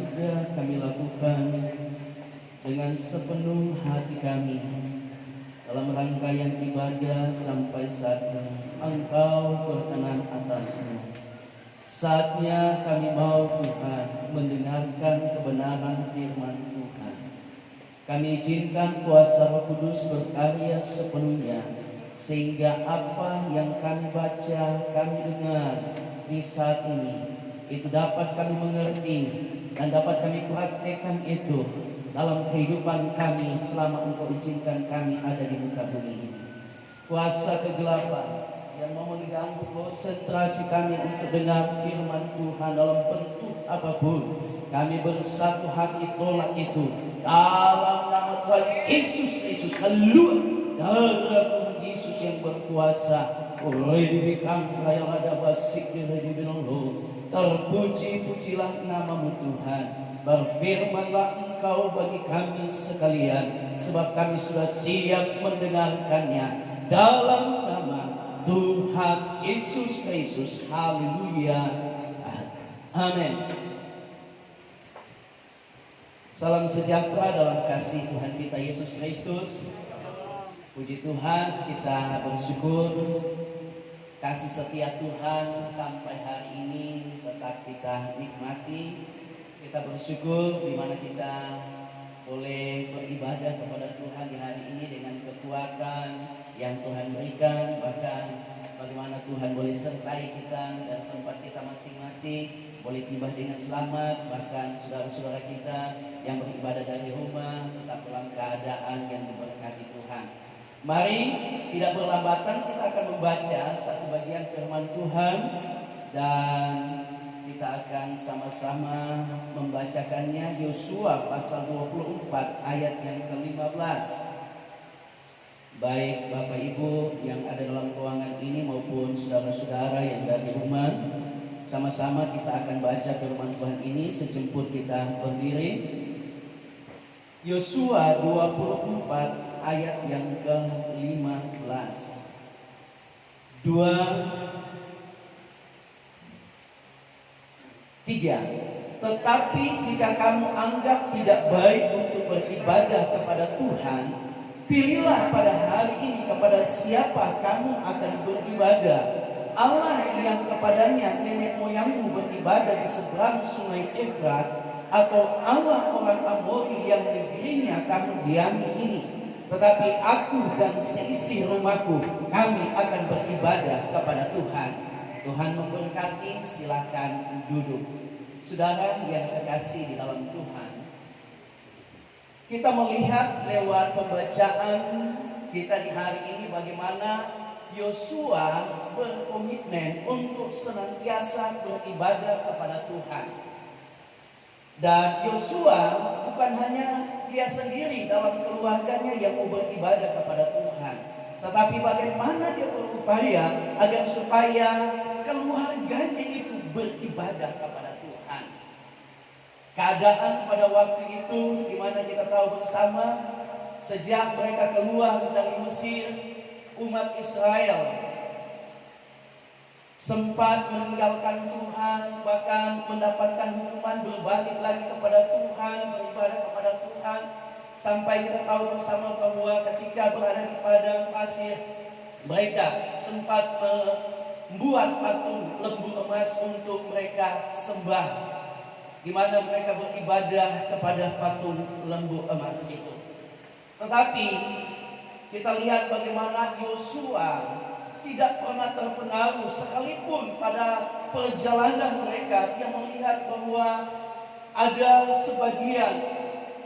sudah kami lakukan dengan sepenuh hati kami dalam rangkaian ibadah sampai saat ini Engkau berkenan atasmu. Saatnya kami mau Tuhan mendengarkan kebenaran firman Tuhan. Kami izinkan kuasa Roh Kudus berkarya sepenuhnya, sehingga apa yang kami baca, kami dengar di saat ini, itu dapat kami mengerti dan dapat kami praktekkan itu dalam kehidupan kami selama Engkau izinkan kami ada di muka bumi ini. Kuasa kegelapan yang mau mengganggu konsentrasi kami untuk dengar firman Tuhan dalam bentuk apapun, kami bersatu hati tolak itu dalam nama Tuhan Yesus Kristus. Keluar darah Tuhan Yesus yang berkuasa. Yang ada basik di terpuji-pujilah namamu Tuhan. Berfirmanlah Engkau bagi kami sekalian, sebab kami sudah siap mendengarkannya dalam nama Tuhan Yesus Kristus. Haleluya. Amin. Salam sejahtera dalam kasih Tuhan kita Yesus Kristus. Puji Tuhan, kita bersyukur kasih setia Tuhan sampai hari ini tetap kita nikmati. Kita bersyukur di mana kita boleh beribadah kepada Tuhan di hari ini dengan kekuatan yang Tuhan berikan, bahkan bagaimana Tuhan boleh sertai kita dan tempat kita masing-masing boleh tiba dengan selamat, bahkan saudara-saudara kita yang beribadah dari rumah tetap dalam keadaan yang diberkati Tuhan. Mari tidak berlambatan kita akan membaca satu bagian firman Tuhan dan kita akan sama-sama membacakannya. Yosua pasal 24 ayat yang ke-15. Baik Bapak Ibu yang ada dalam ruangan ini maupun saudara-saudara yang dari rumah, sama-sama kita akan baca firman Tuhan ini sejemput kita berdiri. Yosua 24 ayat yang ke-15. 2, 3. Tetapi jika kamu anggap tidak baik untuk beribadah kepada Tuhan, pilihlah pada hari ini kepada siapa kamu akan beribadah. Allah yang kepadanya nenek moyangmu beribadah di seberang sungai Efrat, atau Allah orang Amori yang negerinya kamu diami ini. Tetapi aku dan seisi rumahku, kami akan beribadah kepada Tuhan. Tuhan memberkati, silakan duduk. Saudara yang terkasih di dalam Tuhan, kita melihat lewat pembacaan kita di hari ini bagaimana Yosua berkomitmen untuk senantiasa beribadah kepada Tuhan. Dan Yosua bukan hanya dia sendiri dalam keluarganya yang mau beribadah kepada Tuhan, tetapi bagaimana dia berupaya agar supaya keluarganya itu beribadah kepada Tuhan. Keadaan pada waktu itu di mana kita tahu bersama, sejak mereka keluar dari Mesir, umat Israel sempat meninggalkan Tuhan, bahkan mendapatkan hukuman berbalik lagi kepada Tuhan, beribadah kepada Tuhan. Sampai kita tahu bersama bahwa ketika berada di padang pasir, mereka sempat membuat patung lembu emas untuk mereka sembah, di mana mereka beribadah kepada patung lembu emas itu. Tetapi kita lihat bagaimana Yosua tidak pernah terpengaruh sekalipun pada perjalanan mereka. Dia melihat bahwa ada sebagian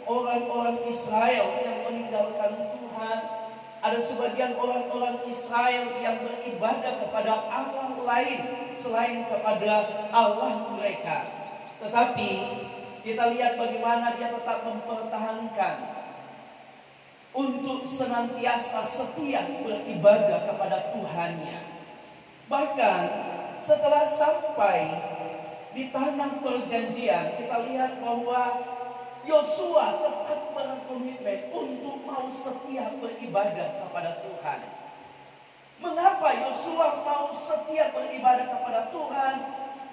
orang-orang Israel yang meninggalkan Tuhan, ada sebagian orang-orang Israel yang beribadah kepada Allah lain selain kepada Allah mereka. Tetapi kita lihat bagaimana dia tetap mempertahankan untuk senantiasa setia beribadah kepada Tuhannya. Bahkan setelah sampai di tanah perjanjian, kita lihat bahwa Yosua tetap berkomitmen untuk mau setia beribadah kepada Tuhan. Mengapa Yosua mau setia beribadah kepada Tuhan?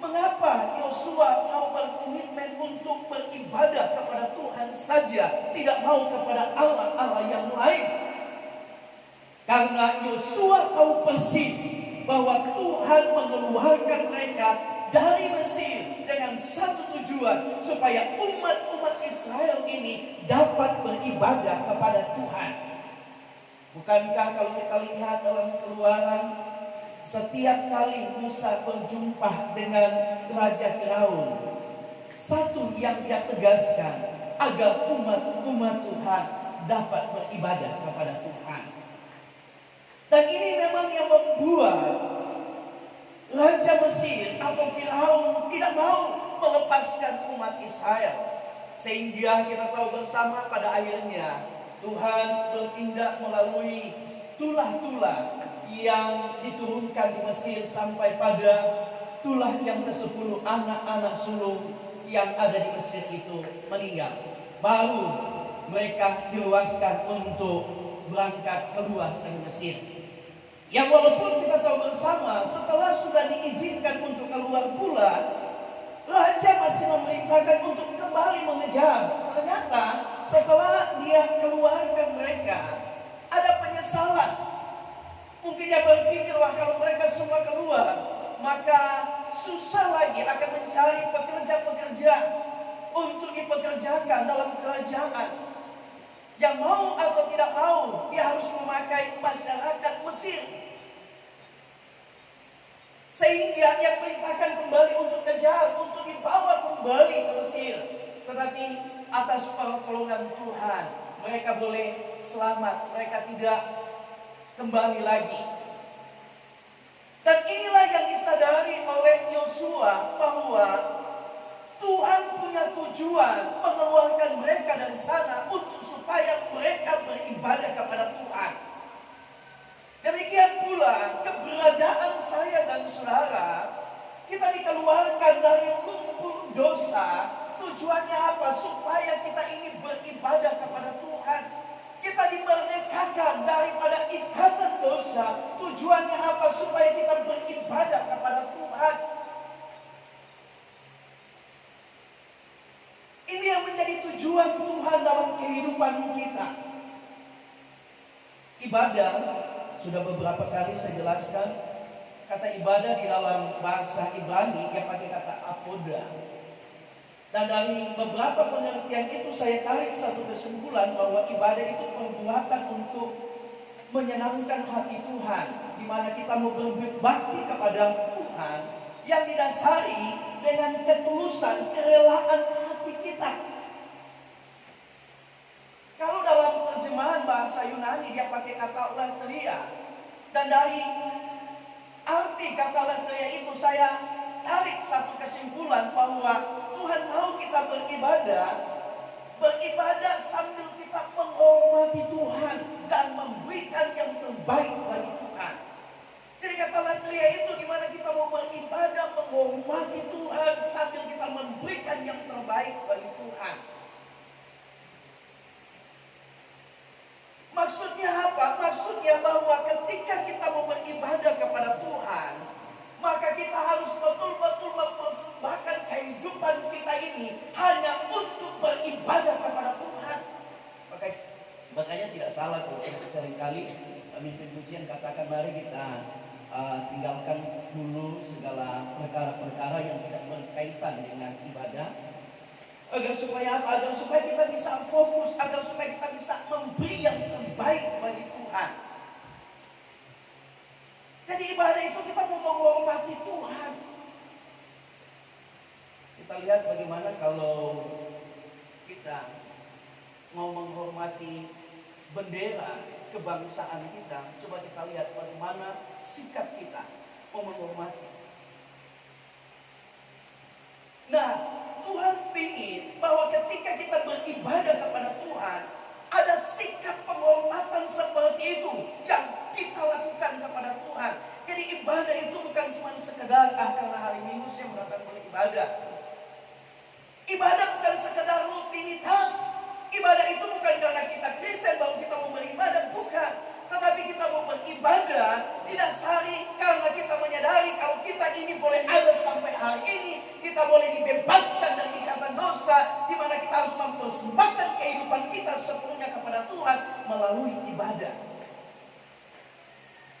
Mengapa Yosua mau berkomitmen untuk beribadah kepada Tuhan saja, tidak mau kepada Allah-Allah yang lain? Karena Yosua tahu persis bahwa Tuhan mengeluarkan mereka dari Mesir dengan satu tujuan, supaya umat-umat Israel ini dapat beribadah kepada Tuhan. Bukankah kalau kita lihat dalam Keluaran, setiap kali Musa berjumpa dengan Raja Firaun, satu yang dia tegaskan, agar umat Tuhan dapat beribadah kepada Tuhan. Dan ini memang yang membuat Raja Mesir atau Firaun tidak mau melepaskan umat Israel. Sehingga kita tahu bersama pada akhirnya Tuhan bertindak melalui tulah-tulah yang diturunkan di Mesir, sampai pada tulah yang ke-10 anak-anak sulung yang ada di Mesir itu meninggal. Baru mereka diluaskan untuk berangkat keluar dari Mesir. Yang walaupun kita tahu bersama, setelah sudah diizinkan untuk keluar pula, Raja masih memerintahkan untuk kembali mengejar. Ternyata setelah dia keluarkan mereka, ada penyesalan. Mungkin dia berpikir, wah kalau mereka semua keluar, maka susah lagi akan mencari pekerja-pekerja untuk dipekerjakan dalam kerajaan. Yang mau atau tidak mau, dia harus memakai masyarakat Mesir. Sehingga dia perintahkan kembali untuk kejar, untuk dibawa kembali ke Mesir. Tetapi atas pertolongan Tuhan, mereka boleh selamat, mereka tidak kembali lagi. Dan inilah yang disadari oleh Yosua, bahwa Tuhan punya tujuan mengeluarkan mereka dari sana untuk supaya mereka beribadah kepada Tuhan. Demikian pula keberadaan saya dan saudara, kita dikeluarkan dari lumpur dosa. Tujuannya apa? Supaya kita ini beribadah kepada Tuhan. Kita dimerdekakan daripada ikatan dosa. Tujuannya apa? Supaya kita beribadah kepada Tuhan. Ini yang menjadi tujuan Tuhan dalam kehidupan kita. Ibadah, sudah beberapa kali saya jelaskan, kata ibadah di dalam bahasa Ibrani dia pakai kata avoda. Dan dari beberapa pengertian itu saya tarik satu kesimpulan bahwa ibadah itu perbuatan untuk menyenangkan hati Tuhan, di mana kita mau berbakti kepada Tuhan yang didasari dengan ketulusan kerelaan hati kita. Kalau dalam terjemahan bahasa Yunani dia pakai kata latria, dan dari arti kata latria itu saya tarik satu kesimpulan bahwa Tuhan mau kita beribadah sambil kita menghormati Tuhan dan memberikan yang terbaik bagi Tuhan. Jadi kata latria itu dimana kita mau beribadah menghormati Tuhan sambil kita memberikan yang terbaik bagi Tuhan. Maksudnya apa? Maksudnya bahwa ketika kita mau beribadah kepada Tuhan, maka kita harus betul-betul mempersembahkan kehidupan kita ini hanya untuk beribadah kepada Tuhan. Makanya tidak salah kalau seringkali pemimpin pujian katakan, mari kita tinggalkan dulu segala perkara-perkara yang tidak berkaitan dengan ibadah. Agar supaya apa? Agar supaya kita bisa fokus, agar supaya kita bisa memberi yang terbaik bagi Tuhan. Jadi ibadah itu kita mau menghormati Tuhan. Kita lihat bagaimana kalau kita mau menghormati bendera kebangsaan kita. Coba kita lihat bagaimana sikap kita mau menghormati. Nah, Tuhan ingin bahwa ketika kita beribadah kepada Tuhan, ada sikap penghormatan seperti itu yang kita lakukan kepada Tuhan. Jadi ibadah itu bukan cuma sekedar karena hari Minggu saya datang beribadah. Ibadah bukan sekedar rutinitas. Ibadah itu bukan karena kita Kristen bahwa kita mau beribadah, bukan. Tetapi kita mau beribadah didasari karena kita menyadari kalau kita ini boleh ada sampai hari ini mana kita harus mempersembahkan kehidupan kita sepenuhnya kepada Tuhan melalui ibadah.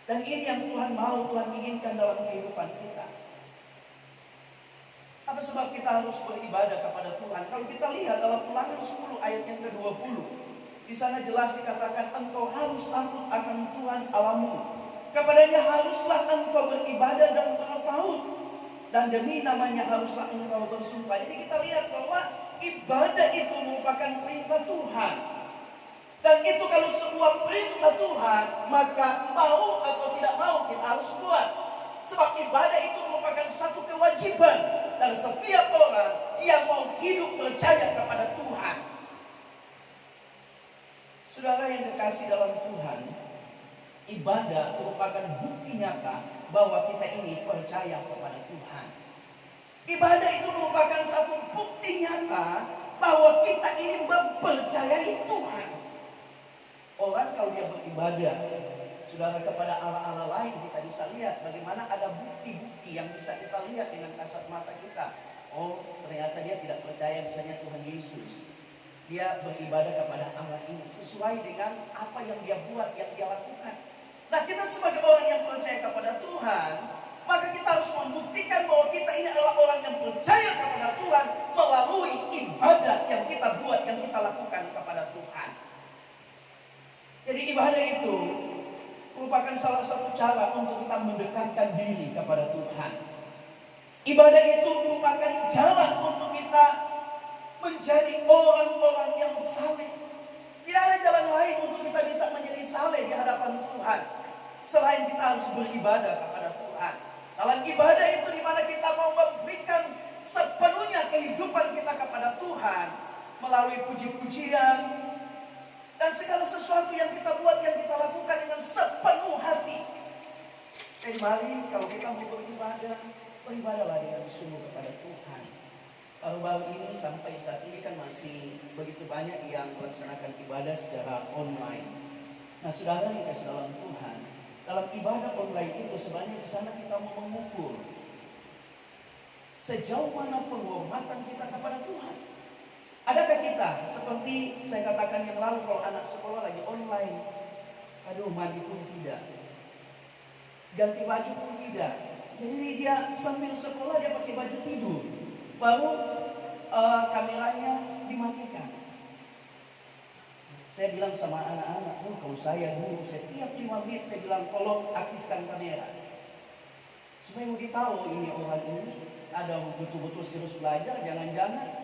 Dan ini yang Tuhan mau, Tuhan inginkan dalam kehidupan kita. Apa sebab kita harus beribadah kepada Tuhan? Kalau kita lihat dalam Ulangan 10 ayat yang ke-20, di sana jelas dikatakan engkau harus takut akan Tuhan Allahmu. Kepadanya haruslah engkau beribadah dan berpaut, dan demi namanya haruslah engkau bersumpah. Jadi kita lihat bahwa ibadah itu merupakan perintah Tuhan. Dan itu kalau sebuah perintah Tuhan, maka mau atau tidak mau kita harus buat. Sebab ibadah itu merupakan satu kewajiban dari setiap orang yang mau hidup percaya kepada Tuhan. Saudara yang kekasih dalam Tuhan, ibadah merupakan bukti nyata bahwa kita ini percaya kepada Tuhan. Ibadah itu merupakan satu bukti nyata bahwa kita ini mempercayai Tuhan. Orang kalau dia beribadah, saudara, kepada Allah-Allah lain, kita bisa lihat bagaimana ada bukti-bukti yang bisa kita lihat dengan kasat mata kita. Oh, ternyata dia tidak percaya misalnya Tuhan Yesus. Dia beribadah kepada Allah ini sesuai dengan apa yang dia buat, yang dia lakukan. Nah, kita sebagai orang yang percaya kepada Tuhan, maka kita harus membuktikan bahwa kita ini adalah orang yang percaya kepada Tuhan melalui ibadah yang kita buat, yang kita lakukan kepada Tuhan. Jadi ibadah itu merupakan salah satu cara untuk kita mendekatkan diri kepada Tuhan. Ibadah itu merupakan jalan untuk kita menjadi orang-orang yang saleh. Tidak ada jalan lain untuk kita bisa menjadi saleh di hadapan Tuhan selain kita harus beribadah kepada Tuhan. Dalam ibadah itu di mana kita mau memberikan sepenuhnya kehidupan kita kepada Tuhan melalui puji-pujian dan segala sesuatu yang kita buat, yang kita lakukan dengan sepenuh hati. Jadi mari kalau kita mau beribadah, beribadahlah dengan sungguh kepada Tuhan. Baru-baru ini sampai saat ini kan masih begitu banyak yang melaksanakan ibadah secara online. Nah, saudara yang kasih dalam Tuhan, dalam ibadah online itu sebenarnya di sana kita mau mengukur sejauh mana penghormatan kita kepada Tuhan. Adakah kita seperti saya katakan yang lalu, kalau anak sekolah lagi online, aduh mandi pun tidak, ganti baju pun tidak. Jadi dia sambil sekolah dia pakai baju tidur, baru kameranya dimatikan. Saya bilang sama anak-anak, kalau saya dulu setiap 5 menit saya bilang tolong aktifkan kamera, supaya mau tahu ini orang ini ada betul-betul serius belajar, jangan-jangan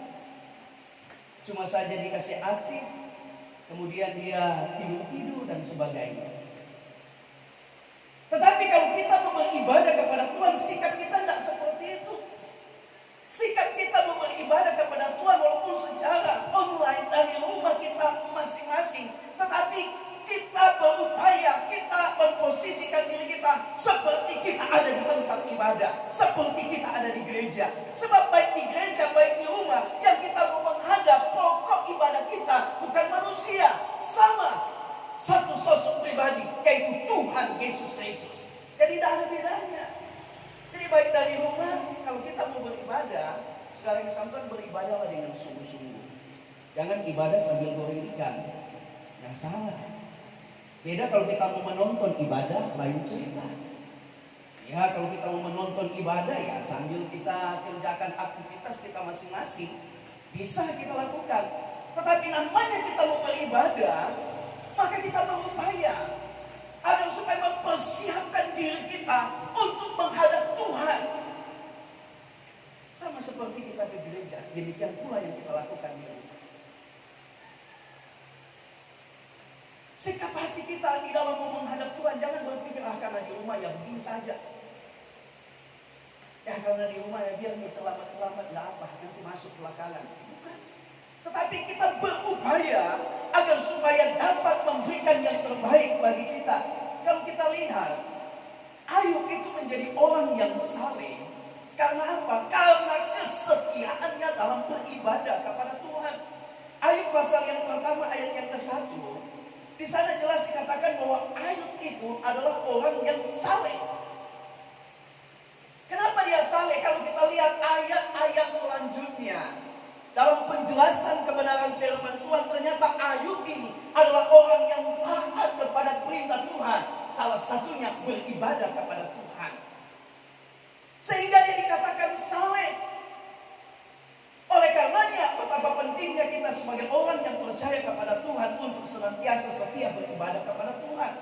cuma saja dikasih aktif, kemudian dia tidur-tidur dan sebagainya. Tetapi kalau kita mau beribadah kepada Tuhan, sikap kita tidak seperti itu. Sikap kita mau beribadah kepada Tuhan walaupun secara online dari rumah kita masing-masing, tetapi kita berupaya, kita memposisikan diri kita seperti kita ada di tempat ibadah, seperti kita ada di gereja. Sebab baik di gereja, baik di rumah, yang kita mau menghadap pokok ibadah kita bukan manusia, sama satu sosok pribadi, yaitu Tuhan Yesus Kristus. Jadi tidak ada bedanya. Jadi baik dari rumah, kalau kita mau beribadah, saudara yang sampai beribadahlah dengan sungguh-sungguh. Jangan ibadah sambil goreng ikan, nggak salah. Beda kalau kita mau menonton ibadah, lain cerita. Ya, kalau kita mau menonton ibadah, ya sambil kita kerjakan aktivitas kita masing-masing, bisa kita lakukan. Tetapi namanya kita mau beribadah, maka kita berupaya agar supaya mempersiapkan diri kita untuk menghadap Tuhan. Sama seperti kita di gereja, demikian pula yang kita lakukan di rumah. Sikap hati kita di dalam menghadap Tuhan, jangan berpikir karena di rumah ya begini saja. Ya karena di rumah ya biar terlambat-terlambat tidak apa, nanti masuk belakangan. Bukan. Tetapi kita berupaya agar supaya dapat memberikan yang terbaik bagi kita. Kalau kita lihat, Ayub itu menjadi orang yang saleh. Karena apa? Karena kesetiaannya dalam beribadah kepada Tuhan. Ayub pasal yang pertama ayat yang ke-1. Di sana jelas dikatakan bahwa Ayub itu adalah orang yang saleh. Kenapa dia saleh? Kalau kita lihat ayat-ayat selanjutnya, dalam penjelasan kebenaran firman Tuhan, ternyata Ayub ini adalah orang yang taat kepada perintah Tuhan. Salah satunya beribadah kepada Tuhan. Sehingga dia dikatakan saleh. Oleh karenanya, betapa pentingnya kita sebagai orang yang percaya kepada Tuhan untuk senantiasa setia beribadah kepada Tuhan.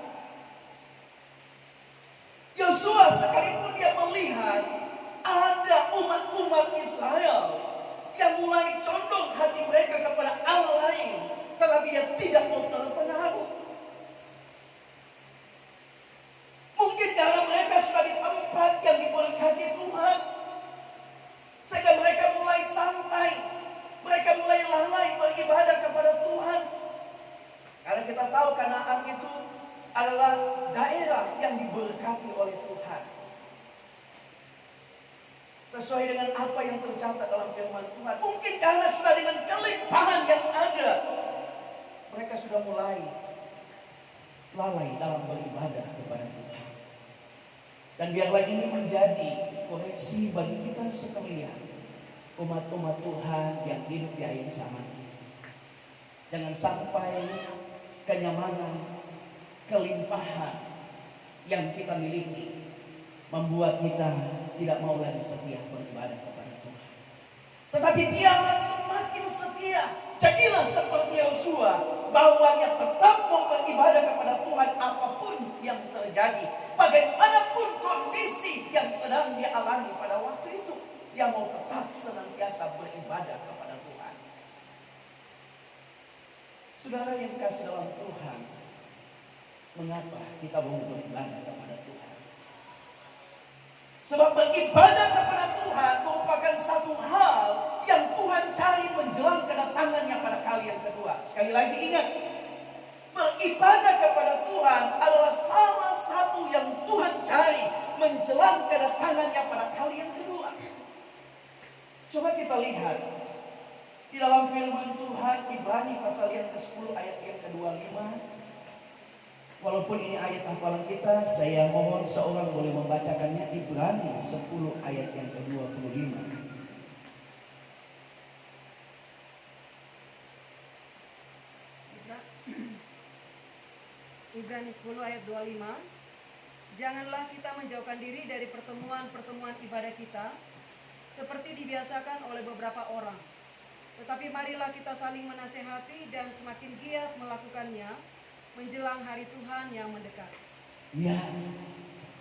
Yosua sekalipun dia melihat ada umat-umat Israel yang mulai condong hati mereka kepada Allah lain, tetapi dia tidak mau terpengaruh. Mungkin karena mereka sudah di tempat yang diberkati Tuhan, sehingga mereka mulai santai, mereka mulai lalai beribadah kepada Tuhan. Karena kita tahu Kanaan itu adalah daerah yang diberkati oleh Tuhan. Sesuai dengan apa yang tercatat dalam firman Tuhan. Mungkin karena sudah dengan kelimpahan yang ada, mereka sudah mulai lalai dalam beribadah kepada Tuhan. Dan biarlah ini menjadi koreksi bagi kita sekalian, umat-umat Tuhan yang hidup di akhir zaman ini. Jangan sampai kenyamanan, kelimpahan yang kita miliki membuat kita tidak mau lagi setia beribadah kepada Tuhan. Tetapi biarlah semakin setia. Jadilah seperti Yosua, bahwa dia tetap mau beribadah kepada Tuhan apapun yang terjadi. Bagaimanapun kondisi yang sedang dia alami pada waktu itu, dia mau tetap senantiasa beribadah kepada Tuhan. Saudara yang kasih dalam Tuhan, mengapa kita mau beribadah kepada Tuhan? Sebab beribadah kepada Tuhan merupakan satu hal yang Tuhan cari menjelang kedatangannya pada kali yang kedua. Sekali lagi ingat, beribadah kepada Tuhan adalah salah satu yang Tuhan cari menjelang kedatangannya pada kali yang kedua. Coba kita lihat di dalam firman Tuhan, Ibrani pasal yang ke-10 ayat yang ke-25. Walaupun ini ayat hafalan kita, saya mohon seorang boleh membacakannya. Ibrani 10 ayat yang ke-25. Ibrani 10 ayat 25. Janganlah kita menjauhkan diri dari pertemuan-pertemuan ibadah kita, seperti dibiasakan oleh beberapa orang. Tetapi marilah kita saling menasehati dan semakin giat melakukannya, menjelang hari Tuhan yang mendekat. Ya,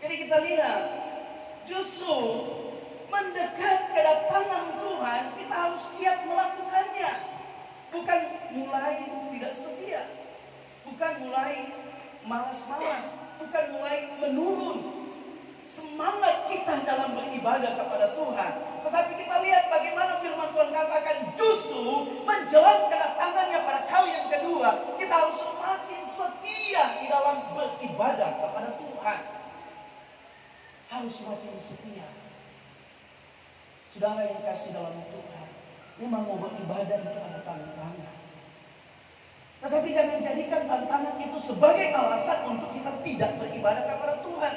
jadi kita lihat, justru mendekat kedatangan Tuhan, kita harus giat melakukannya. Bukan mulai tidak setia, bukan mulai malas-malas, bukan mulai menurun semangat kita dalam beribadah kepada Tuhan. Tetapi kita lihat bagaimana firman Tuhan katakan, justru menjelang kedatangannya pada kali yang kedua, kita harus semakin setia di dalam beribadah kepada Tuhan. Harus semakin setia. Saudara yang kasih dalam Tuhan, memang mau beribadah itu ada tantangan. Tetapi jangan jadikan tantangan itu sebagai alasan untuk kita tidak beribadah kepada Tuhan.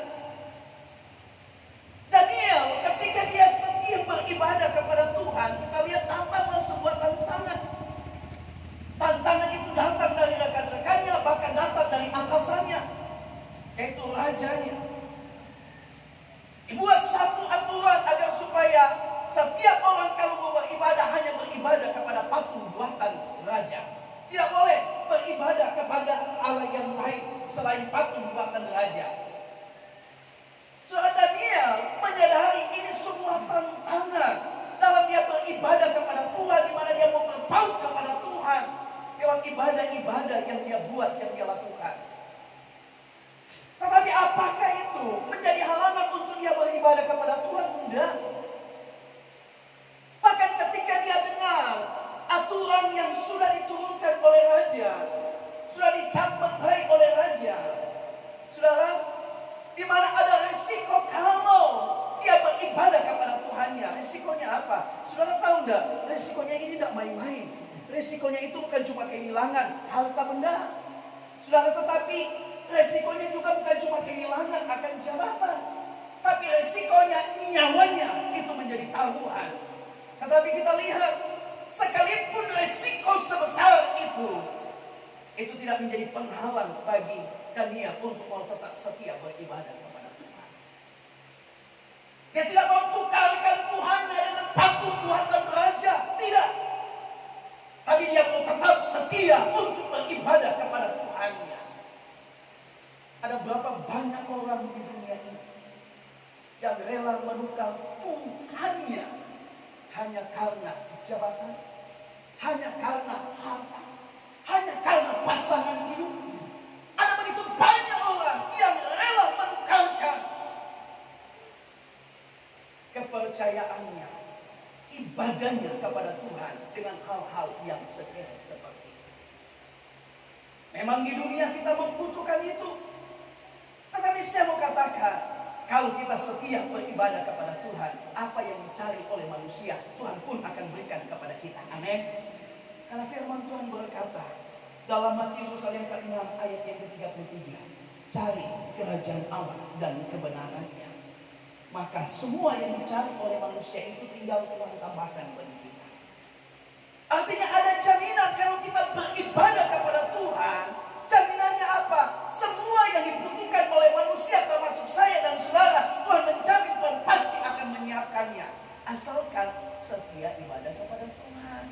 Daniel ketika dia setia beribadah kepada Tuhan, kita lihat datanglah sebuah tantangan. Tantangan itu datang dari rekan-rekannya, bahkan datang dari atasannya, yaitu rajanya. Dibuat satu aturan agar supaya setiap orang kalau mau beribadah hanya beribadah kepada patung buatan raja. Tidak boleh beribadah kepada Allah yang lain selain patung buatan raja. Saudara Daniel menyadari ini semua tantangan dalam dia beribadah kepada Tuhan, di mana dia mau berpaut kepada Tuhan lewat ibadah-ibadah yang dia buat, yang dia lakukan. Tetapi apakah itu menjadi halangan untuk dia beribadah kepada Tuhan? Tidak. Bahkan ketika dia dengar aturan yang sudah diturunkan oleh raja, sudah dicaptai oleh raja, saudara, di mana ada risiko kalau dia beribadah kepada Tuhannya. Risikonya apa? Saudara tahu enggak? Risikonya ini tidak main-main. Risikonya itu bukan cuma kehilangan harta benda, saudara, tetapi risikonya juga bukan cuma kehilangan akan jabatan, tapi risikonya nyawanya itu menjadi taruhan. Tetapi kita lihat sekalipun resiko sebesar itu tidak menjadi penghalang bagi Daniel untuk mau tetap setia beribadah kepada Tuhan. Dia tidak mau tukarkan Tuhannya dengan patung buatan raja, tidak. Tapi dia mau tetap setia untuk beribadah kepada Tuhannya. Ada berapa banyak orang di dunia ini yang rela menukar Tuhannya hanya karena jabatan, hanya karena harta, hanya karena pasangan hidup. Ada begitu banyak orang yang rela menukarkan kepercayaannya, ibadahnya kepada Tuhan dengan hal-hal yang sepele seperti itu. Memang di dunia kita membutuhkan itu. Tetapi saya mau katakan, kalau kita setia beribadah kepada Tuhan, apa yang dicari oleh manusia, Tuhan pun akan berikan kepada kita. Amin. Karena firman Tuhan berkata dalam Matius pasal yang ke-6 ayat yang ke-33, cari kerajaan Allah dan kebenarannya, maka semua yang dicari oleh manusia itu tinggal Tuhan tambahkan bagi kita. Artinya ada jaminan kalau kita beribadah kepada Tuhan. Jaminannya apa? Semua yang dibutuhkan oleh manusia termasuk saya dan saudara, Tuhan menjamin, Tuhan pasti akan menyiapkannya. Asalkan setia ibadah kepada Tuhan.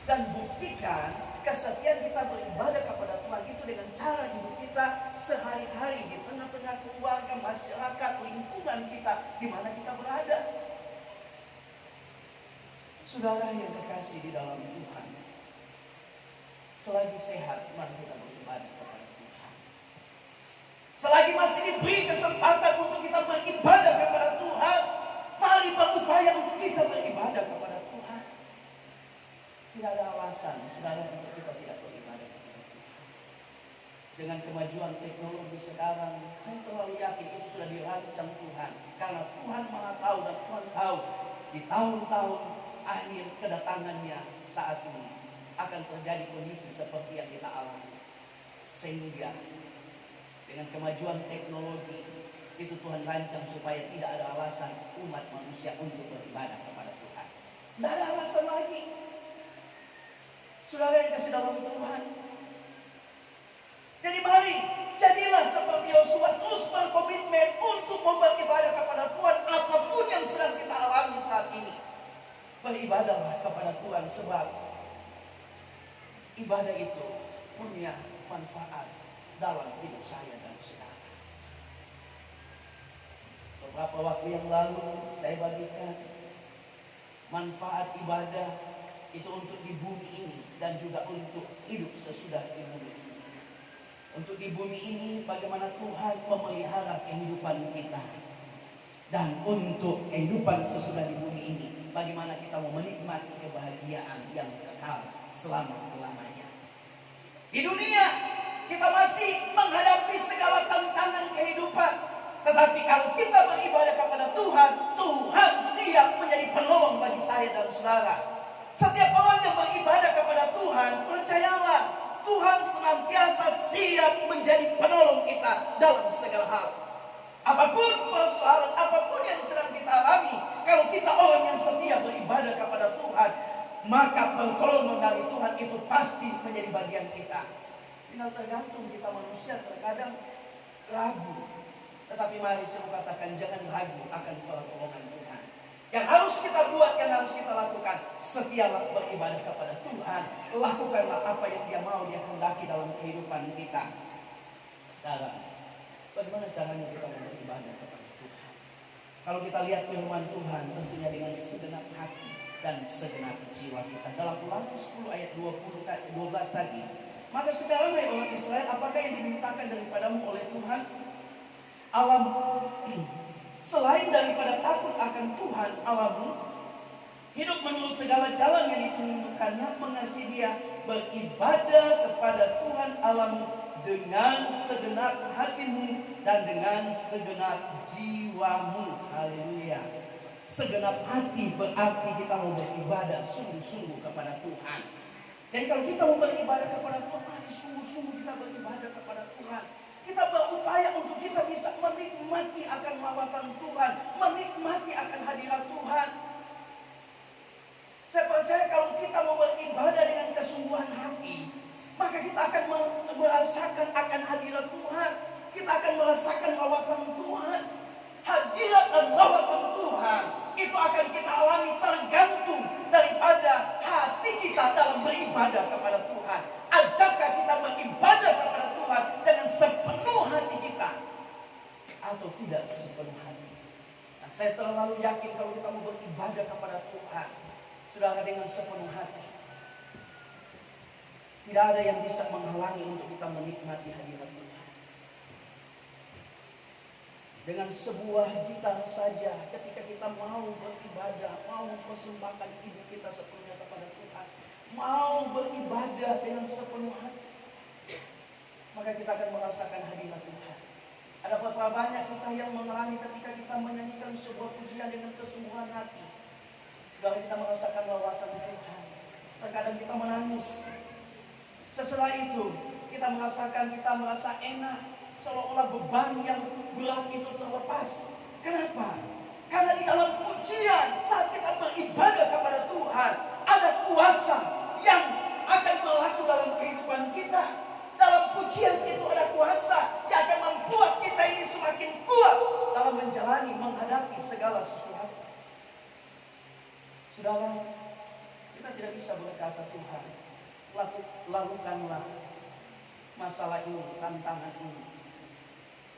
Dan buktikan kesetiaan kita beribadah kepada Tuhan itu dengan cara hidup kita sehari-hari di tengah-tengah keluarga, masyarakat, lingkungan kita di mana kita berada. Saudara yang kekasih di dalam Tuhan, selagi sehat mari kita beribadah kepada Tuhan. Selagi masih diberi kesempatan untuk kita beribadah kepada Tuhan, mari berupaya untuk kita beribadah kepada Tuhan. Tidak ada alasan saudara untuk kita tidak beribadah kepada Tuhan. Dengan kemajuan teknologi sekarang, saya terlalu yakin itu sudah dirancang Tuhan. Karena Tuhan Maha tahu dan Tuhan tahu di tahun-tahun akhir kedatangannya saat ini akan terjadi kondisi seperti yang kita alami. Sehingga dengan kemajuan teknologi itu Tuhan rancang supaya tidak ada alasan umat manusia untuk beribadah kepada Tuhan. Tidak ada alasan lagi. Saudara yang kasih dalam Tuhan, jadi mari jadilah seperti Yosua, terus berkomitmen untuk mau beribadah kepada Tuhan apapun yang sedang kita alami saat ini. Beribadahlah kepada Tuhan sebab ibadah itu punya manfaat dalam hidup saya dan saudara. Beberapa waktu yang lalu saya bagikan manfaat ibadah itu untuk di bumi ini dan juga untuk hidup sesudah di bumi ini. Untuk di bumi ini bagaimana Tuhan memelihara kehidupan kita, dan untuk kehidupan sesudah di bumi ini bagaimana kita mau menikmati kebahagiaan yang kekal selama-lamanya. Di dunia kita masih menghadapi segala tantangan kehidupan, tetapi kalau kita beribadah kepada Tuhan, Tuhan siap menjadi penolong bagi saya dan saudara. Setiap orang yang beribadah kepada Tuhan, percayalah, Tuhan senantiasa siap menjadi penolong kita dalam segala hal. Apapun persoalan, apapun yang sedang kita alami, kalau kita orang yang setia beribadah kepada Tuhan, maka pertolongan dari Tuhan itu pasti menjadi bagian kita. Tinggal tergantung kita manusia terkadang ragu. Tetapi mari saya katakan, jangan ragu akan pertolongan Tuhan. Yang harus kita buat, yang harus kita lakukan, setialah beribadah kepada Tuhan. Lakukanlah apa yang Dia mau, Dia kehendaki dalam kehidupan kita. Sekarang, bagaimana caranya kita beribadah kepada Tuhan? Kalau kita lihat firman Tuhan, tentunya dengan segenap hati dan segenap jiwa kita. Dalam Ulangan 10 ayat 12 tadi, maka sekarang hai orang Israel, apakah yang dimintakan daripadamu oleh Tuhan Allahmu? Selain daripada takut akan Tuhan Allahmu, hidup menurut segala jalan yang ditunjukkannya, mengasihi Dia, beribadah kepada Tuhan Allahmu dengan segenap hatimu dan dengan segenap jiwamu. Haleluya. Segenap hati berarti kita mau beribadah sungguh-sungguh kepada Tuhan. Jadi kalau kita mau beribadah kepada Tuhan, mari sungguh-sungguh kita beribadah kepada Tuhan. Kita berupaya untuk kita bisa menikmati akan lawatan Tuhan, menikmati akan hadirat Tuhan. Saya percaya kalau kita mau beribadah dengan kesungguhan hati, maka kita akan merasakan akan hadirat Tuhan. Kita akan merasakan lawatan Tuhan. Hadirat dan lawatan Tuhan itu akan kita alami tergantung daripada hati kita dalam beribadah kepada Tuhan. Adakah kita beribadah kepada Tuhan dengan sepenuh hati kita atau tidak sepenuh hati? Dan saya terlalu yakin kalau kita mau beribadah kepada Tuhan, saudara, dengan sepenuh hati, tidak ada yang bisa menghalangi untuk kita menikmati hadirat Tuhan. Dengan sebuah gitar saja, ketika kita mau beribadah, mau mempersembahkan hidup kita sepenuhnya kepada Tuhan, mau beribadah dengan sepenuh hati, maka kita akan merasakan hadirat Tuhan. Ada berapa banyak kita yang mengalami ketika kita menyanyikan sebuah pujian dengan kesungguhan hati, lalu kita merasakan lawatan Tuhan. Terkadang kita menangis. Setelah itu kita merasa enak, seolah-olah beban yang berat itu terlepas. Kenapa? Karena di dalam pujian saat kita beribadah kepada Tuhan, ada kuasa yang akan berlaku dalam kehidupan kita. Dalam pujian itu ada kuasa yang akan membuat kita ini semakin kuat dalam menjalani, menghadapi segala sesuatu. Saudara, kita tidak bisa berkata Tuhan, lakukanlah masalah ini, tantangan ini.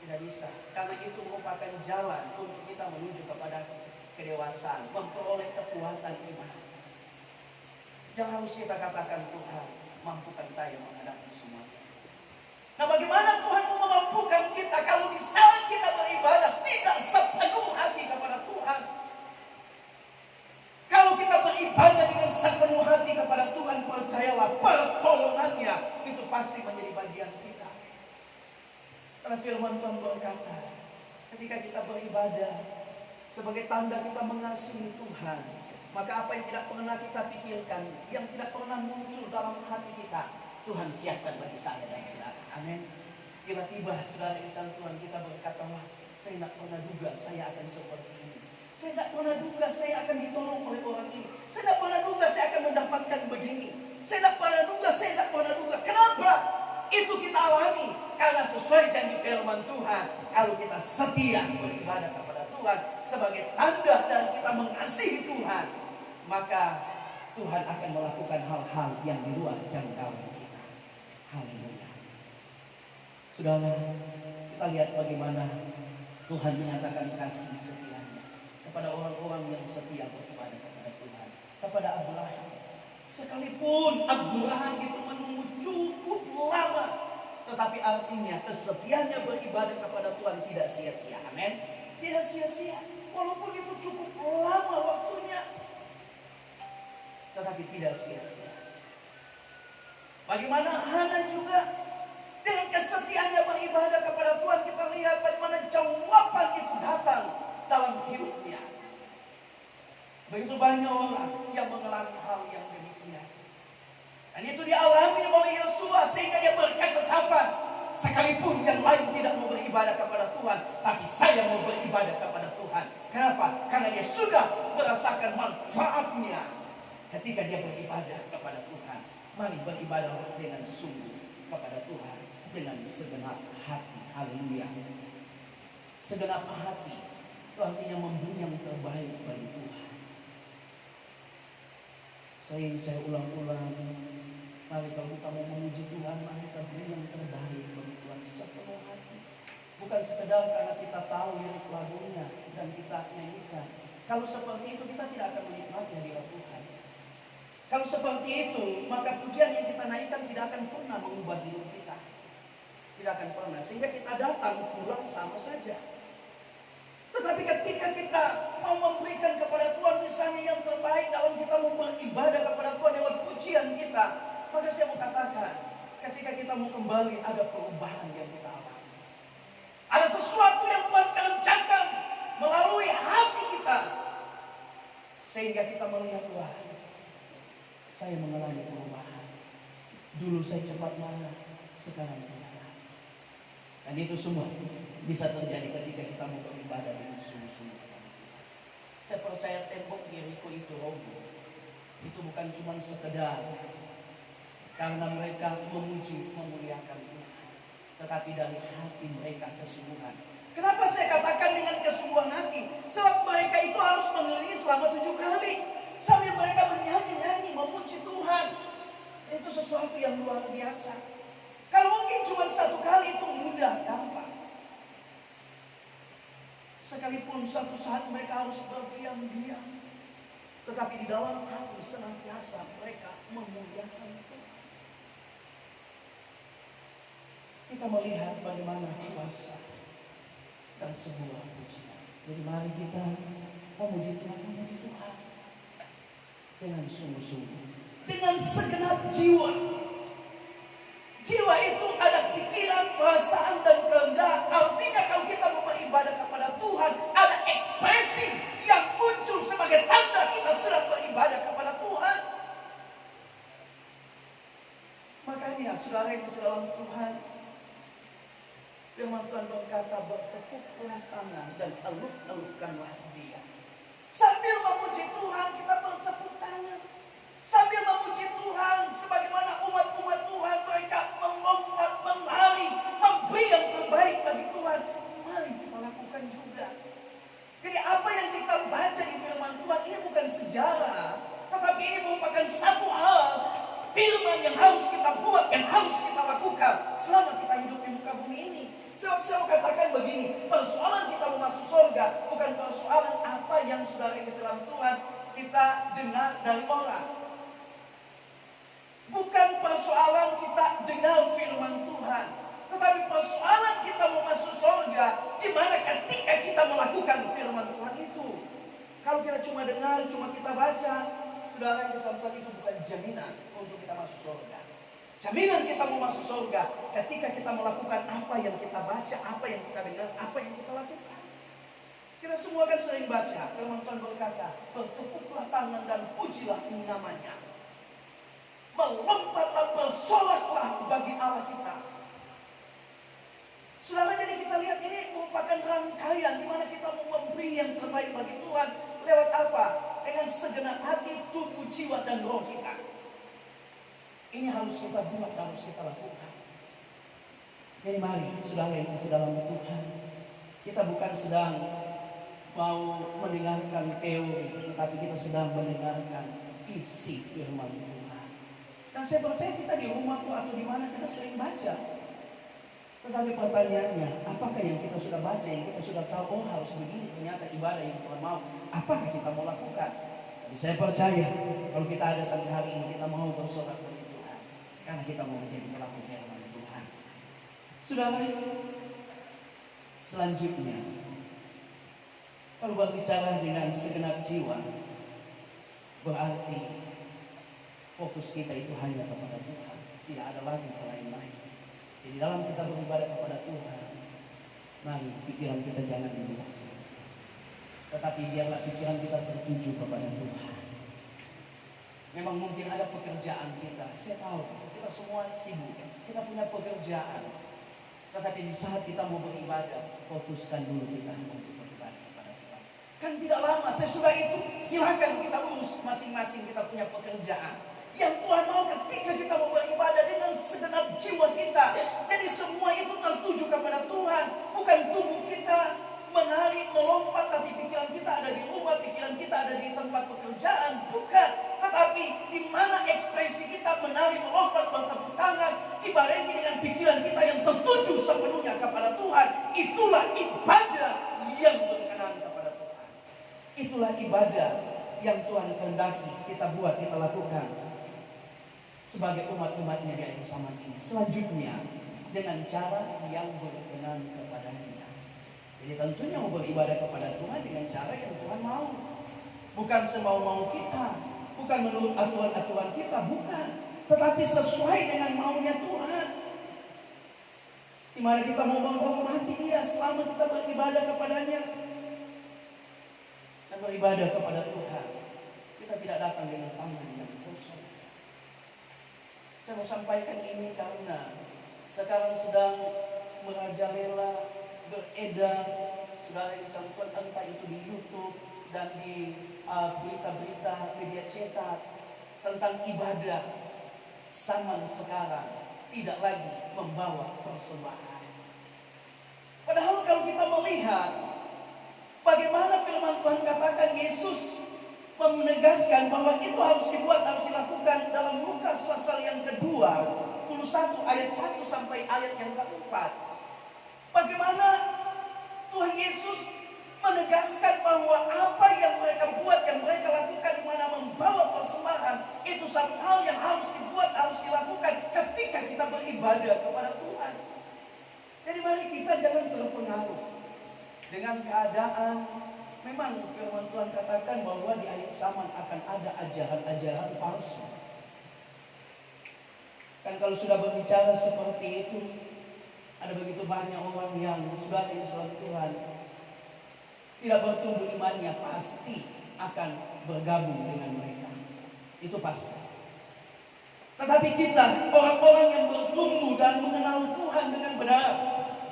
Tidak bisa, karena itu merupakan jalan untuk kita menuju kepada kedewasaan, memperoleh kekuatan iman. Yang harus kita katakan, Tuhan, mampukan saya menghadapi semuanya. Nah, bagaimana Tuhan mau memampukan kita kalau di saat kita beribadah tidak sepenuh hati kepada Tuhan? Kalau kita beribadah dengan sepenuh hati kepada Tuhan, percayalah pertolongannya itu pasti menjadi bagian kita. Karena firman Tuhan berkata, ketika kita beribadah sebagai tanda kita mengasihi Tuhan, maka apa yang tidak pernah kita pikirkan, yang tidak pernah muncul dalam hati kita, Tuhan siapkan bagi saya dan saudara. Amin. Tiba-tiba saudara insan Tuhan kita berkata, wah, saya tidak pernah duga saya akan seperti ini. Saya tidak pernah duga saya akan ditolong oleh orang ini. Saya tidak pernah duga saya akan mendapatkan begini. Saya tidak pernah duga. Kenapa? Itu kita alami karena sesuai janji firman Tuhan, kalau kita setia beribadah kepada Tuhan sebagai tanda dan kita mengasihi Tuhan, maka Tuhan akan melakukan hal-hal yang di luar jangkauan kita. Haleluya. Saudara, kita lihat bagaimana Tuhan menyatakan kasih setianya kepada orang-orang yang setia beribadah kepada Tuhan. Kepada Abraham, sekalipun Abraham itu menunggu cukup lama, tetapi artinya kesetiaannya beribadah kepada Tuhan tidak sia-sia. Amin. Tidak sia-sia. Walaupun itu cukup lama waktunya, tetapi tidak sia-sia. Bagaimana Hana juga dengan kesetiaannya beribadah kepada Tuhan, kita lihat bagaimana jawaban itu datang dalam hidupnya. Begitu banyak orang yang mengalami hal yang demikian. Dan itu dialami oleh Yosua sehingga dia berketetapan, sekalipun yang lain tidak mau beribadah kepada Tuhan, tapi saya mau beribadah kepada Tuhan. Kenapa? Karena dia sudah merasakan manfaatnya ketika dia beribadah kepada Tuhan. Mari beribadahlah dengan sungguh kepada Tuhan dengan segenap hati. Haleluya. Segenap hati itu artinya memberi yang terbaik bagi Tuhan. Saya ulang-ulang, mari kalau kita mau memuji Tuhan, mari kita beri yang terbaik bagi Tuhan sepenuh hati. Bukan sekedar karena kita tahu lirik lagunya dan kita nyanyikan. Kalau seperti itu kita tidak akan menikmati hadirat Tuhan. Kalau seperti itu, maka pujian yang kita naikkan tidak akan pernah mengubah hidup kita. Tidak akan pernah, sehingga kita datang pulang sama saja. Tetapi ketika kita mau memberikan kepada Tuhan misalnya yang terbaik dalam kita mau beribadah kepada Tuhan lewat pujian kita, maka saya mau katakan, ketika kita mau kembali ada perubahan yang kita alami. Ada sesuatu yang Tuhan kerjakan melalui hati kita, sehingga kita melihat, wah, saya mengalami perubahan. Dulu saya cepat marah, sekarang tidak. Dan itu semua bisa terjadi ketika kita mau beribadah dengan sungguh-sungguh. Saya percaya tembok Yeriko itu roboh itu bukan cuma sekedar karena mereka memuji, memuliakan Tuhan, tetapi dari hati mereka kesungguhan. Kenapa saya katakan dengan kesungguhan hati? Sebab mereka itu harus mengelilingi selama 7 kali sambil mereka menyanyi-nyanyi, memuji Tuhan. Itu sesuatu yang luar biasa. Kalau mungkin cuma 1 kali itu mudah, gampang. Sekalipun suatu saat mereka harus berdiam-diam, tetapi di dalam hati senantiasa mereka memuliakan Tuhan. Kita melihat bagaimana kuasa dan sebuah pujian. Jadi mari kita memuji Tuhan dengan sungguh-sungguh, dengan segenap jiwa. Jiwa itu ada pikiran, perasaan, dan kehendak. Artinya kalau kita mau beribadah kepada Tuhan, ada ekspresi yang muncul sebagai tanda kita sedang beribadah kepada Tuhan. Makanya saudara yang dalam Tuhan, firman Tuhan berkata, bertepuklah tangan dan eluk-elukkanlah Dia. Sambil memuji Tuhan, kita bertepuk tangan. Sambil memuji Tuhan, sebagaimana umat-umat Tuhan, mereka melompat, menari, memberi yang terbaik bagi Tuhan. Mari kita lakukan juga. Jadi apa yang kita baca di firman Tuhan ini bukan sejarah, tetapi ini merupakan satu hal, firman yang harus kita buat, yang harus kita lakukan selama kita hidup di muka bumi ini. Sebab saya mau katakan begini, persoalan kita mau masuk surga bukan persoalan apa yang saudara yang dalam Tuhan kita dengar dari orang. Bukan persoalan kita dengar firman Tuhan, tetapi persoalan kita mau masuk surga di mana ketika kita melakukan firman Tuhan itu. Kalau kita cuma dengar, cuma kita baca, saudara yang dalam Tuhan, itu bukan jaminan untuk kita masuk surga. Jaminan kita mau masuk surga ketika kita melakukan apa yang kita baca, apa yang kita dengar, apa yang kita lakukan. Kita semua kan sering baca, firman Tuhan berkata, bertepuklah tangan dan pujilah namanya. Melompatlah, bersolaklah bagi Allah kita. Saudara, jadi kita lihat ini merupakan rangkaian di mana kita mau memberi yang terbaik bagi Tuhan. Lewat apa? Dengan segenap hati, tubuh, jiwa, dan roh kita. Ini harus kita buat, harus kita lakukan. Jadi mari, saudara yang di dalam Tuhan, kita bukan sedang mau mendengarkan teori, tetapi kita sedang mendengarkan isi firman Tuhan. Dan saya percaya kita di rumah atau di mana kita sering baca. Tetapi pertanyaannya, apakah yang kita sudah baca, yang kita sudah tahu, oh harus begini, ternyata ibadah yang Tuhan mau, apakah kita mau lakukan? Jadi saya percaya, kalau kita ada sampai hari ini, kita mau bersorak bagi Tuhan. Karena kita mau menjadi pelaku firman Tuhan. Saudara, selanjutnya, kalau berbicara dengan segenap jiwa, berarti fokus kita itu hanya kepada Tuhan. Tidak ada lagi ke lain-lain. Jadi dalam kita beribadah kepada Tuhan, mari pikiran kita jangan dibuang saja. Tetapi biarlah pikiran kita tertuju kepada Tuhan. Memang mungkin ada pekerjaan kita. Saya tahu kita semua sibuk. Kita punya pekerjaan. Tetapi di saat kita mau beribadah, fokuskan dulu kita untuk beribadah kepada Tuhan. Kan tidak lama sesudah itu, silakan kita urus masing-masing kita punya pekerjaan. Yang Tuhan mau ketika kita mau beribadah dengan segenap jiwa kita. Jadi semua itu tertuju kepada Tuhan. Bukan tubuh kita menari, melompat, tapi pikiran kita ada di rumah, pikiran kita ada di tempat pekerjaan. Bukan. Tetapi di mana ekspresi kita menari, melompat, bertepuk tangan, ibaratnya dengan pikiran kita yang tertuju sepenuhnya kepada Tuhan. Itulah ibadah yang berkenan kepada Tuhan. Itulah ibadah yang Tuhan kehendaki kita buat, kita lakukan sebagai umat-umatnya di akhir zaman ini. Selanjutnya dengan cara yang berkenan kepadanya. Jadi tentunya mau beribadah kepada Tuhan dengan cara yang Tuhan mau. Bukan semau-mau kita, bukan menurut aturan-aturan kita, bukan. Tetapi sesuai dengan maunya Tuhan. Di mana kita mau menghormati Dia selama kita beribadah kepadanya. Dan beribadah kepada Tuhan, kita tidak datang dengan tangan yang kosong. Saya mau sampaikan ini karena sekarang sedang merajalela, beredar, saudara yang disambutkan entah itu di YouTube dan di berita-berita media cetak, tentang ibadah zaman sekarang tidak lagi membawa persembahan. Padahal kalau kita melihat bagaimana firman Tuhan katakan, Yesus menegaskan bahwa itu harus dibuat, harus dilakukan dalam Lukas pasal yang ke-21 ayat 1 sampai ayat yang ke-4. Bagaimana Tuhan Yesus menegaskan bahwa apa yang mereka buat, yang mereka lakukan di mana membawa persembahan, itu satu hal yang harus dibuat, harus dilakukan ketika kita beribadah kepada Tuhan. Jadi mari kita jangan terpengaruh dengan keadaan. Memang firman Tuhan katakan bahwa di akhir zaman akan ada ajaran-ajaran palsu. Kan kalau sudah berbicara seperti itu, ada begitu banyak orang yang sudah Islam Tuhan tidak bertumbuh imannya, pasti akan bergabung dengan mereka. Itu pasti. Tetapi kita, orang-orang yang bertumbuh dan mengenal Tuhan dengan benar,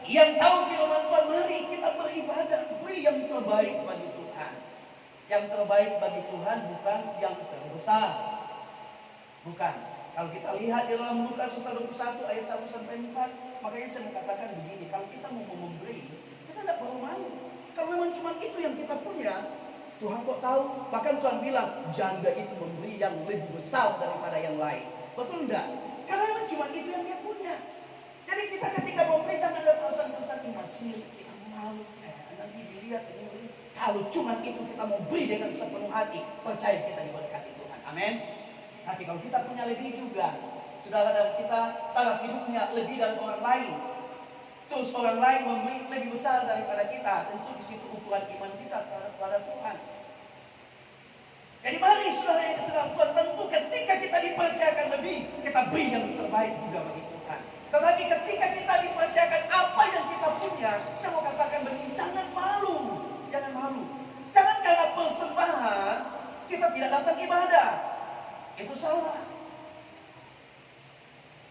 yang tahu firman Tuhan, mari kita beribadah, beri yang terbaik bagi Tuhan. Yang terbaik bagi Tuhan bukan yang terbesar. Bukan. Kalau kita lihat di dalam Lukas 21 ayat 1 sampai 4, makanya saya mengatakan begini, kalau kita mau memberi, kita tidak perlu malu. Kalau memang cuma itu yang kita punya, Tuhan kok tahu? Bahkan Tuhan bilang, janda itu memberi yang lebih besar daripada yang lain. Betul enggak? Karena memang cuma itu yang dia punya. Jadi kita ketika memberi, jangan ada perasaan-perasaan masih kita malu. Nanti dilihat ini. Kalau cuma itu kita mau beri dengan sepenuh hati, percaya kita diberkati Tuhan. Amin. Tapi kalau kita punya lebih juga, saudara, dan kita taraf hidupnya lebih dari orang lain, terus orang lain memberi lebih besar daripada kita, tentu di situ ukuran iman kita kepada Tuhan. Jadi mari saudara yang kesayangan Tuhan, tentu ketika kita dipercayakan lebih, kita beri yang terbaik juga bagi Tuhan. Tetapi ketika kita dipercayakan apa yang kita punya, saya mau katakan begini, jangan malu. Jangan malu. Jangan karena persembahan kita tidak datang ibadah. Itu salah.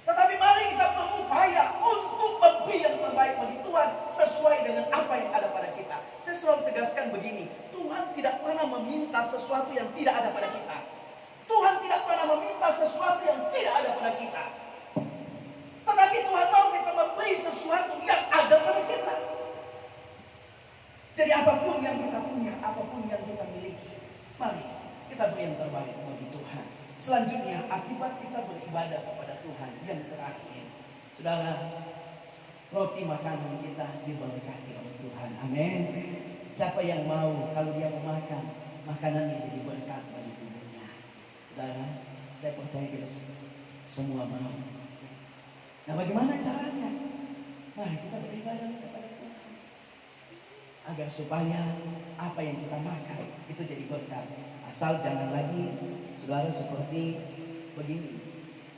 Tetapi mari kita berupaya untuk memberi yang terbaik bagi Tuhan sesuai dengan apa yang ada pada kita. Saya selalu tegaskan begini, Tuhan tidak pernah meminta sesuatu yang tidak ada pada kita. Tuhan tidak pernah meminta sesuatu yang tidak ada pada kita. Tetapi Tuhan mau kita memberi sesuatu yang ada pada kita. Jadi apapun yang kita punya, apapun yang kita miliki, mari kita beri yang terbaik bagi Tuhan. Selanjutnya, akibat kita beribadah kepada Tuhan yang terakhir, saudara, roti makanan kita diberkati oleh Tuhan. Amin. Siapa yang mau kalau dia memakan makanannya jadi berkat bagi tubuhnya? Saudara, saya percaya kita semua mau. Nah, bagaimana caranya? Mari kita beribadah kepada Tuhan, agar supaya apa yang kita makan itu jadi berkat. Asal jangan lagi, saudara, seperti begini.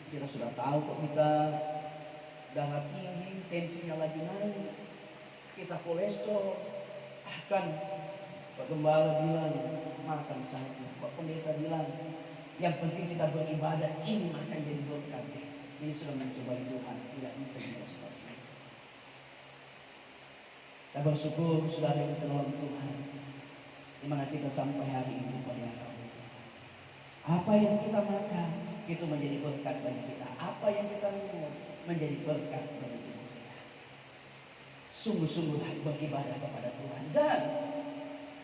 Kita sudah tahu kok kita darah tinggi, tensinya lagi naik, kita kolesterol, bahkan Pak Gembala bilang makan saja, Pak Pendeta bilang yang penting kita beribadah, ini akan jadi berkat. Ini sudah mencoba Tuhan, tidak bisa kita seperti itu. Kita bersyukur saudara yang selalu Tuhan, di mana kita sampai hari ini pada Allah. Apa yang kita makan itu menjadi berkat bagi kita. Apa yang kita minum menjadi berkat bagi tubuh kita. Sungguh-sungguhlah beribadah kepada Tuhan. Dan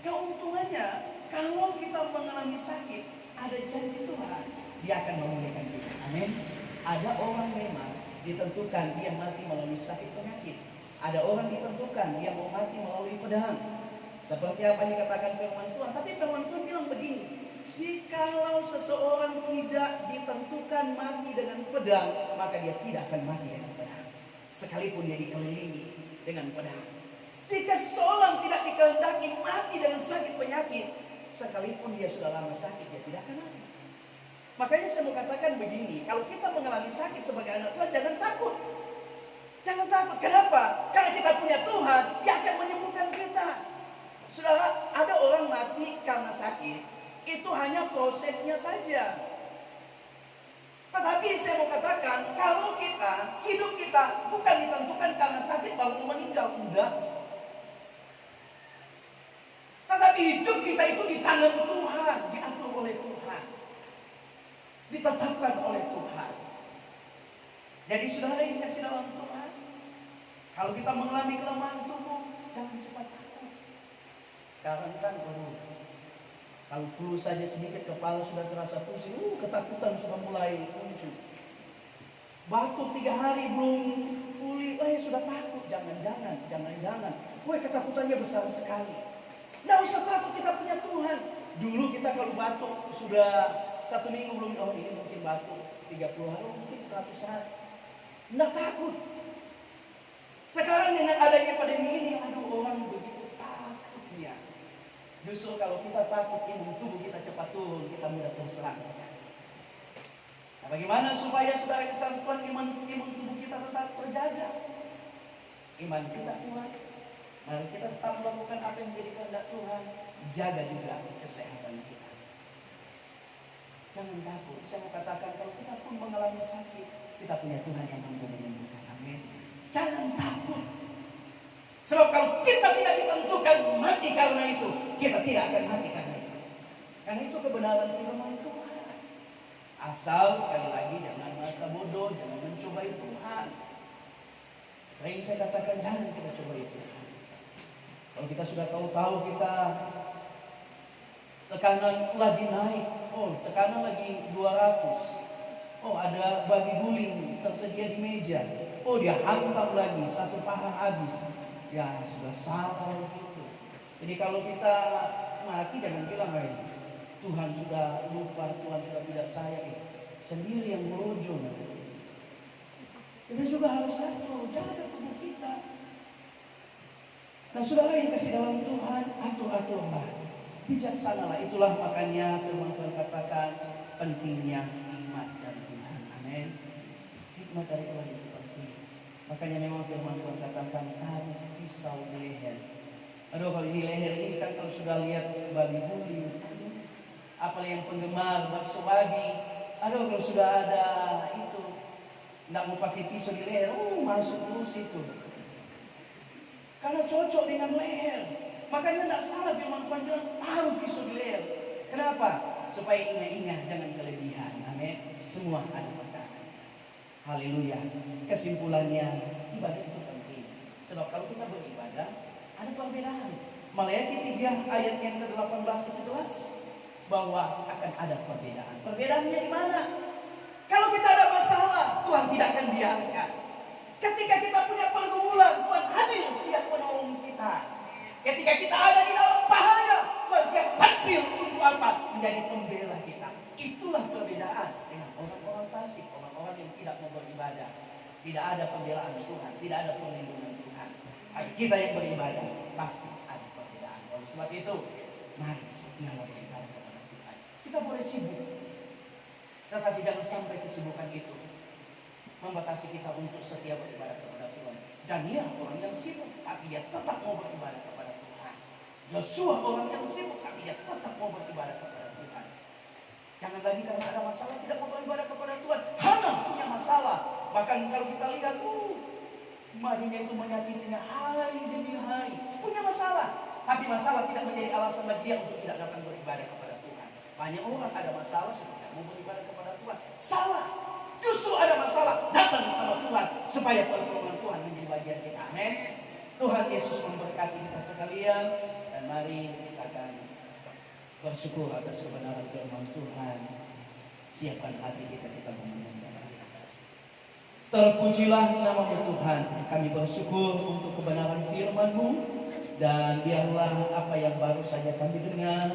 keuntungannya, kalau kita mengalami sakit, ada janji Tuhan, Dia akan memulihkan kita. Amin. Ada orang memang ditentukan dia mati melalui sakit penyakit. Ada orang ditentukan dia mau mati melalui pedang. Seperti apa yang dikatakan firman Tuhan. Tapi firman Tuhan bilang begini, jikalau seseorang tidak ditentukan mati dengan pedang, maka dia tidak akan mati dengan pedang, sekalipun dia dikelilingi dengan pedang. Jika seseorang tidak dikehendaki mati dengan sakit penyakit, sekalipun dia sudah lama sakit, dia tidak akan mati. Makanya saya mau katakan begini, kalau kita mengalami sakit sebagai anak Tuhan, jangan takut. Jangan takut. Kenapa? Karena kita punya Tuhan yang akan menyembuhkan kita. Saudara, ada orang mati karena sakit, itu hanya prosesnya saja. Tetapi saya mau katakan, kalau kita, hidup kita bukan ditentukan karena sakit baru meninggal, enggak. Tetapi hidup kita itu di tangan Tuhan, diatur oleh Tuhan. ditetapkan oleh Tuhan. Jadi saudara yang kasih dalam Tuhan, kalau kita mengalami kelemahan tubuh, jangan cepat takut. Sekarang kan kalau flu saja sedikit kepala sudah terasa pusing, ketakutan sudah mulai muncul. Batuk 3 hari belum pulih, sudah takut. Jangan. Ketakutannya besar sekali. Nggak usah takut, kita punya Tuhan. Dulu kita kalau batuk sudah 1 minggu belum, ini mungkin batuk 30 hari, mungkin 100 hari. Nggak takut. Sekarang dengan adanya pandemi ini, orang begitu takutnya. Justru kalau kita takut, imun tubuh kita cepat turun, kita mudah terserang. Nah, bagaimana supaya saudara disayang Tuhan, imun tubuh kita tetap terjaga, iman kita kuat. Mari kita tetap melakukan apa yang menjadi kehendak Tuhan. Jaga juga kesehatan kita. Jangan takut. Saya mau katakan, kalau kita pun mengalami sakit, kita punya Tuhan yang mampu menyembuhkan. Amin. Jangan takut. Sebab kalau kita tidak ditentukan mati karena itu, kita tidak akan mati karena itu. Karena itu kebenaran firman Tuhan. Asal sekali lagi jangan merasa bodoh, jangan mencobai Tuhan. Sering saya katakan, jangan kita cobai Tuhan. Kalau kita sudah tahu kita tekanan lagi naik, tekanan lagi 200, ada babi guling tersedia di meja, dia hantam lagi, 1 paha habis, ya sudah salah gitu. Jadi kalau kita mati jangan bilang, Tuhan sudah lupa, Tuhan sudah tidak sayang, sendiri yang merojo. Kita juga harus jaga tubuh kita. Nah, saudara yang kasih dalam Tuhan, aturlah, bijaksanalah. Itulah makanya firman Tuhan katakan pentingnya hikmat dari Tuhan. Amin. Hikmat dari Tuhan itu penting. Makanya memang firman Tuhan katakan taruh pisau di leher. Kalau ini leher ini kan kalau sudah lihat babi guling, apalagi yang penggemar bakso babi, kalau sudah ada itu, nggak mau pakai pisau di leher, masuk terus itu. Karena cocok dengan leher. Makanya tidak salah firman Tuhan bilang taruh pisau di leher. Kenapa? Supaya ingat-ingat, jangan kelebihan. Amin. Semua ada perkara. Haleluya. Kesimpulannya, ibadah itu penting. Sebab kalau kita beribadah, ada perbedaan. Maleakhi 3 ayat yang ke-18 itu jelas bahwa akan ada perbedaan. Perbedaannya di mana? Kalau kita ada masalah, Tuhan tidak akan biarkan. Ketika kita punya pergumulan, Tuhan hadir siap menolong kita. Ketika kita ada di dalam bahaya, Tuhan siap tampil untuk apa? Menjadi pembela kita. Itulah perbedaan dengan orang-orang fasik, orang-orang yang tidak mau beribadah. Tidak ada pembelaan Tuhan, tidak ada perlindungan Tuhan. Kita yang beribadah pasti ada perbedaan. Oleh sebab itu, mari setialah beribadah kepada Tuhan. Kita boleh sibuk, tetapi jangan sampai kesibukan itu membatasi kita untuk setia beribadah kepada Tuhan. Daniel orang yang sibuk, tapi dia tetap mau beribadah kepada Tuhan. Yosua orang yang sibuk, tapi dia tetap mau beribadah kepada Tuhan. Jangan lagi karena ada masalah tidak mau beribadah kepada Tuhan. Hana punya masalah. Bahkan kalau kita lihat, madunya itu menyakitinya hari demi hari. Punya masalah. Tapi masalah tidak menjadi alasan bagi dia untuk tidak datang beribadah kepada Tuhan. Banyak orang ada masalah sudah tidak mau beribadah kepada Tuhan. Salah. Justru ada masalah, datang sama Tuhan supaya pertolongan Tuhan menjadi bagian kita. Amin. Tuhan Yesus memberkati kita sekalian, dan mari kita akan bersyukur atas kebenaran firman Tuhan. Siapkan hati kita menyembah. Terpujilah nama-Mu Tuhan. Kami bersyukur untuk kebenaran firman-Mu, dan biarlah apa yang baru saja kami dengar,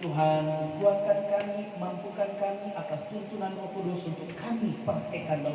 Tuhan, kuatkan kami, mampukan kami atas tuntunan Roh Kudus untuk kami praktekkan dalam